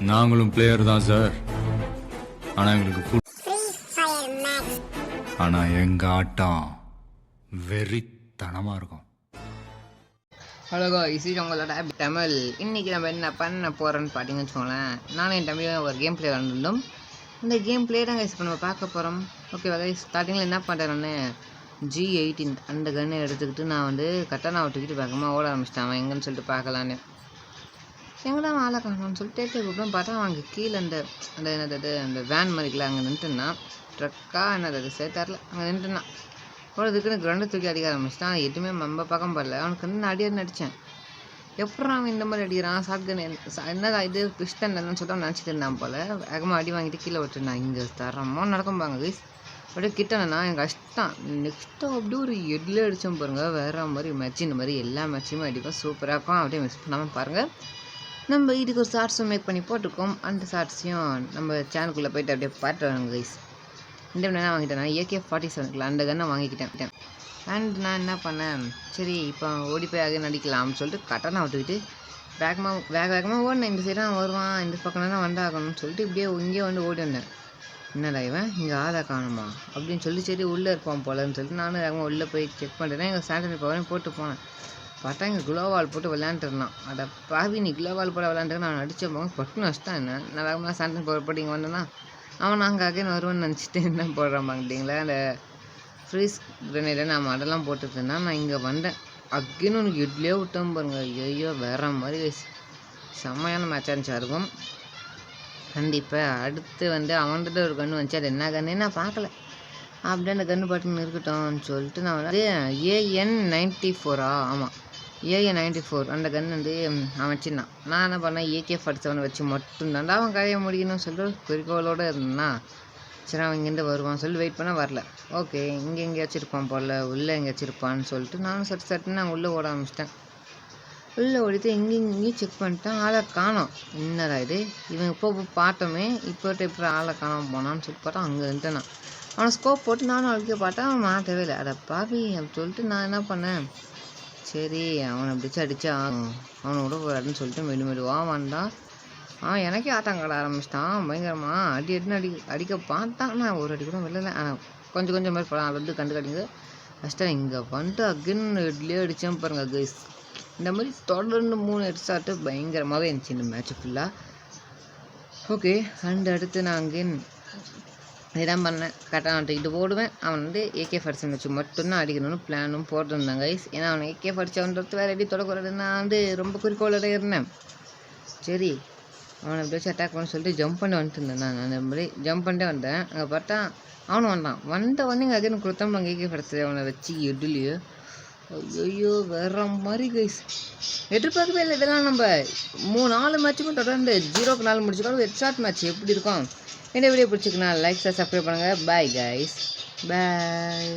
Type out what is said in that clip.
நாங்களும் பிளேயர் தான் சார். ஆனா எங்களுக்கு ஆனா எங்க ஆட்டம் வெறித்தனமா இருக்கும். ஹலோ guys, இது உங்களோட தமிழ். இன்றைக்கி நம்ம என்ன பண்ண போகிறோன்னு பார்த்தீங்கன்னு வச்சுக்கோங்களேன். நானும் என் தம்பியும் ஒரு கேம் பிளே வந்துருந்தோம். இந்த கேம் பிளே தான் கைஸ் இப்போ நம்ம பார்க்க போகிறோம். ஓகேவா கைஸ், ஸ்டார்டிங்கில் என்ன பண்ணுறேன்னு G18 அந்த கன்னை எடுத்துக்கிட்டு நான் வந்து கட்டானா விட்டுக்கிட்டு வேகமாக ஓட ஆரம்பிச்சிட்டேன். அவன் எங்கன்னு சொல்லிட்டு பார்க்கலான்னு. எங்கடா ஆளை காணோம்னு சொல்லிட்டு கூப்பிட்டு பார்த்தா அவங்க கீழே அந்த என்னது அந்த வேன் மாதிரிக்கல அங்கே நின்றுனா ட்ரக்கா என்னது சேர்த்தாரில் அங்கே நின்றுனா போகிறதுக்கு எனக்கு ரெண்டு தூக்கி அடிக்க ஆரம்பிச்சிட்டான். எதுவுமே நம்ம பக்கம் படல. அவனுக்கு வந்து நான் அடியார் நடித்தேன். எப்பறம் அவன் இந்த மாதிரி அடிக்கிறான் ஷாட்கன் என்னதான் இது பிஸ்டன் என்னன்னு சொல்லிட்டு நினச்சிட்டு இருந்தான் போல். வேகமாக அடி வாங்கிட்டு கீழே விட்டுருந்தான். இங்கே தரமாக நடக்கும்பாங்க கைஸ். அப்படியே கிட்டனா எனக்கு கஷ்டம். நெக்ஸ்ட்டு அப்படியே ஒரு எட்ல அடித்தோம் பாருங்கள். வேறு மாதிரி மேட்ச் இந்த மாதிரி எல்லா மேட்சுமே அடிக்கும். சூப்பராக இருக்கும். அப்படியே மிஸ் பண்ணாமல் பாருங்கள். நம்ம இதுக்கு ஒரு ஷார்ட்ஸும் மேக் பண்ணி போட்டிருக்கோம். அந்த ஷார்ட்ஸையும் நம்ம சேனலுக்குள்ளே போய்ட்டு அப்படியே பார்த்து வரோங்க கைஸ். இந்த என்ன வாங்கிட்டேன் நான் AK-47 அந்த கன்னை வாங்கிக்கிட்டேன். அண்ட் நான் என்ன பண்ணேன், சரி இப்போ ஓடி போய் ஆக நடிக்கலாம்னு சொல்லிட்டு கட்டணா விட்டுக்கிட்டு வேகமாக ஓடினேன். இந்த சைடாக வருவான், இந்த பக்கம் தான் வந்தாகணும்னு சொல்லிட்டு இப்படியே இங்கே வந்து ஓடி வந்தேன். என்னடா இவன் இங்கே ஆளை காணுமா அப்படின்னு சொல்லி சரி உள்ளே இருப்பான் போலன்னு சொல்லிட்டு நானும் வேகமாக உள்ளே போய் செக் பண்ணுறேன். எங்கள் சாண்டனி பவரையும் போட்டு போனேன். பார்த்தா இங்கே குளோவால் போட்டு விளையாண்டுருந்தான். அதை பாவி நீ குளோவால் போட்டு விளையாண்டுருக்கேன். நான் அடித்த போங்க பட்டுன்னு வச்சிட்டேன். என்ன நான் வேகமாக சாண்டனி பவர் போட்டு இங்கே வந்தேன்னா அவன் நாங்கள் அகைன் வருவேன்னு நினச்சிட்டு என்ன போடுறான் பாங்கிட்டீங்களா. அந்த ஃப்ரீஸ் கிரனேடில் நான் அதெல்லாம் போட்டுருந்தேன்னா நான் இங்கே வந்தேன். அகைன் உனக்கு இட்லியே விட்டோம் பாருங்க. ஐயோ வேற மாதிரி செம்மையான மேட்சாக இருந்துச்சு. இருக்கும் கண்டிப்பாக அடுத்து வந்து அவன்கிட்ட ஒரு கன்று வந்துச்சு. அது என்ன கன்று நான் பார்க்கல. அப்படியே அந்த கன்று பாட்டுன்னு இருக்கட்டும்னு சொல்லிட்டு நான் வந்து AN-94 ஆமாம் AN-94 அந்த கன் வந்து அவன் வச்சுருந்தான். நான் என்ன பண்ணேன் AK-47 வச்சு மட்டும்தான்டா அவன் கதையை முடிக்கணும்னு சொல்லிட்டு குறிக்கோளோடு இருந்தான். சரி அவன் இங்கேருந்து வருவான் சொல்லி வெயிட் பண்ண வரல. ஓகே இங்கே எங்கே வச்சுருப்பான் போடல உள்ளே எங்கே வச்சுருப்பான்னு சொல்லிட்டு நானும் சட்டுன்னு நான் உள்ளே ஓட ஆரம்பிச்சிட்டேன். உள்ளே ஓடிட்டு இங்கேயும் செக் பண்ணிட்டேன். ஆளை காணோம். என்னடா இது இவன் இப்போ பார்த்தோமே இப்போ எப்படி ஆளை காணாமல் போனான்னு சொல்லிட்டு பார்த்தா அங்கே இருந்தேன். அவனை ஸ்கோப் போட்டு நானும் அழுக்க பார்த்தா அவன் மாட்டவே இல்லை. அதை பாவி அப்படி சொல்லிட்டு நான் என்ன பண்ணேன், சரி அவனை பிடிச்சி அடித்தா அவனை விட போறாருன்னு சொல்லிட்டு மெதுவாக வந்தான். அவன் எனக்கே ஆட்டாங்காட ஆரம்பிச்சிட்டான் பயங்கரமாக. அடிக்க பார்த்தான். நான் ஒரு அடி கூட வெளில கொஞ்சம் மாதிரி படம் வந்து கண்டுக்காட்டிங்க ஃபஸ்ட்டாக இங்கே பண்ணிட்டு அகைன் இட்லியே அடித்தேன் பாருங்க கைஸ். இந்த மாதிரி தொடர்ந்து 3 ஹெட்ஷாட்டு பயங்கரமாகவே இருந்துச்சு இந்த மேட்ச்சு ஃபுல்லாக. ஓகே அண்ட் அடுத்து நான் அங்கேன் இதான் பண்ணேன். கரெக்டாக நான் இது போடுவேன். அவன் வந்து AK-47 வச்சு மட்டும்தான் அடிக்கணும்னு பிளானும் போட்டிருந்தான் கைஸ். ஏன்னா அவன் AK-47 வேறு எப்படி தொடக்கூடாது. நான் வந்து ரொம்ப குறிக்கோளோட இருந்தேன். சரி அவனை எப்படியாச்சும் அட்டாக் பண்ண சொல்லிட்டு ஜம்ப் பண்ணி வந்துட்டு இருந்தேன். நான் அந்த மாதிரி ஜம்ப் பண்ணிட்டே வந்தேன். அங்கே பார்த்தா அவனும் வந்தவொடனே இங்கே அதே கொடுத்தோம் அங்கே AK-47 அவனை வச்சு எட்லையோ ஐயோ வேற மாதிரி கைஸ். எதிர்பார்க்கவே இல்லை இதெல்லாம். நம்ம 4 மேட்சுமே தொடர்ந்து 0-4 முடிச்சுக்கணும். ஹெட்ஷாட் மேட்ச் எப்படி இருக்கும். இந்த வீடியோ பிடிச்சிக்கணும் லைக் சப்ஸ்கிரைப் பண்ணுங்கள். பாய் கைஸ், பாய்.